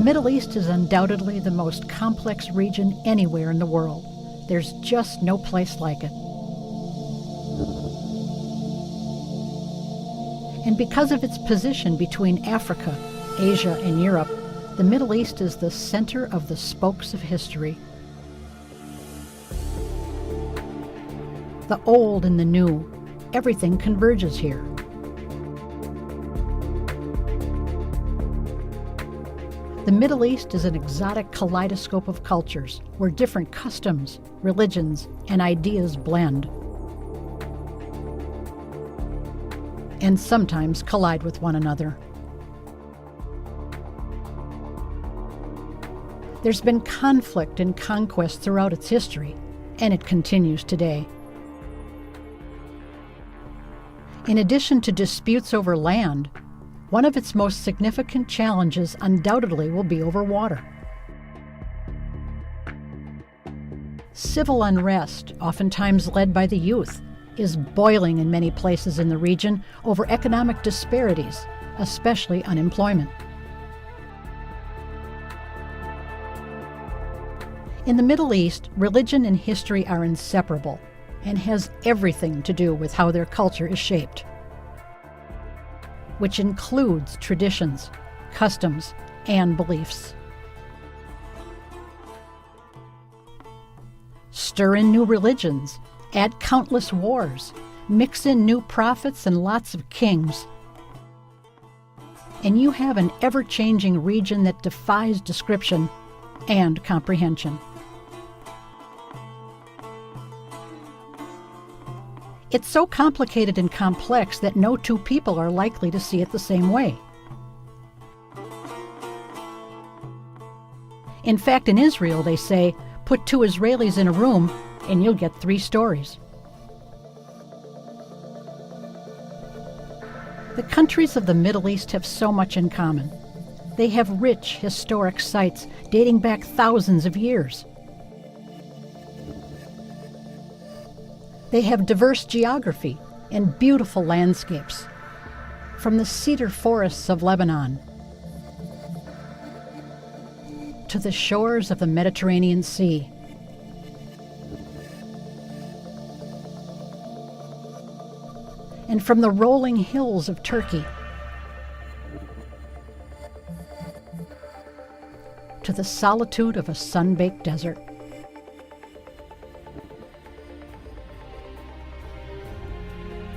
Middle East is undoubtedly the most complex region anywhere in the world. There's just no place like it. And because of its position between Africa, Asia, and Europe, the Middle East is the center of the spokes of history. The old and the new, everything converges here. The Middle East is an exotic kaleidoscope of cultures where different customs, religions, and ideas blend, and sometimes collide with one another. There's been conflict and conquest throughout its history, and it continues today. In addition to disputes over land, one of its most significant challenges undoubtedly will be over water. Civil unrest, oftentimes led by the youth, is boiling in many places in the region over economic disparities, especially unemployment. In the Middle East, religion and history are inseparable and has everything to do with how their culture is shaped, which includes traditions, customs, and beliefs. Stir in new religions, add countless wars, mix in new prophets and lots of kings, and you have an ever-changing region that defies description and comprehension. It's so complicated and complex that no two people are likely to see it the same way. In fact, in Israel, they say, put two Israelis in a room and you'll get 3 stories. The countries of the Middle East have so much in common. They have rich historic sites dating back thousands of years. They have diverse geography and beautiful landscapes, from the cedar forests of Lebanon to the shores of the Mediterranean Sea. And from the rolling hills of Turkey to the solitude of a sun-baked desert.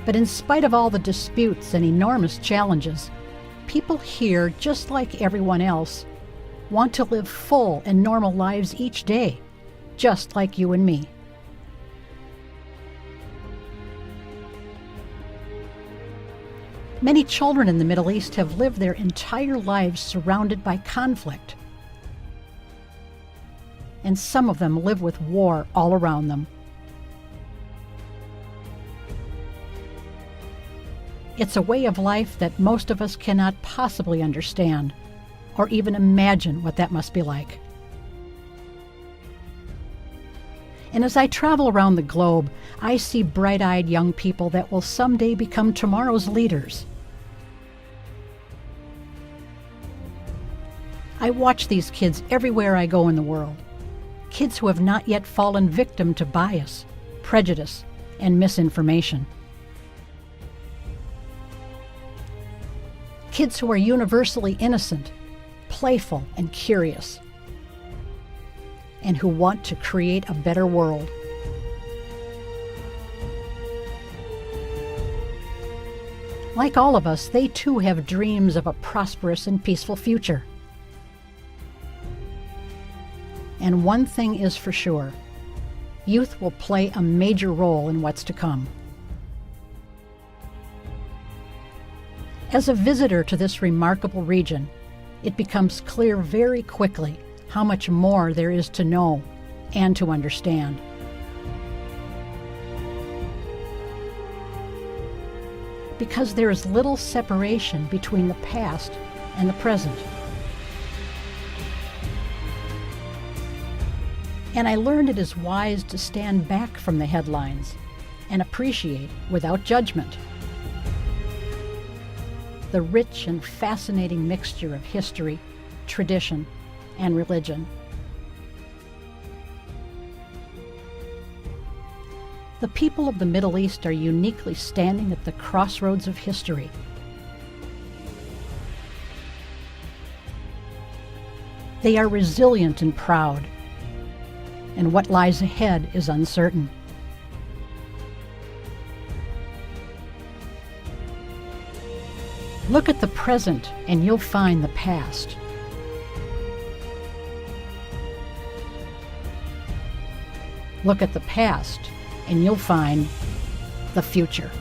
But in spite of all the disputes and enormous challenges, people here, just like everyone else, want to live full and normal lives each day, just like you and me. Many children in the Middle East have lived their entire lives surrounded by conflict, and some of them live with war all around them. It's a way of life that most of us cannot possibly understand or even imagine what that must be like. And as I travel around the globe, I see bright-eyed young people that will someday become tomorrow's leaders. I watch these kids everywhere I go in the world. Kids who have not yet fallen victim to bias, prejudice, and misinformation. Kids who are universally innocent, playful, and curious, and who want to create a better world. Like all of us, they too have dreams of a prosperous and peaceful future. And one thing is for sure, youth will play a major role in what's to come. As a visitor to this remarkable region, it becomes clear very quickly how much more there is to know and to understand. Because there is little separation between the past and the present. And I learned it is wise to stand back from the headlines and appreciate without judgment the rich and fascinating mixture of history, tradition, and religion. The people of the Middle East are uniquely standing at the crossroads of history. They are resilient and proud, and what lies ahead is uncertain. Look at the present and you'll find the past. Look at the past and you'll find the future.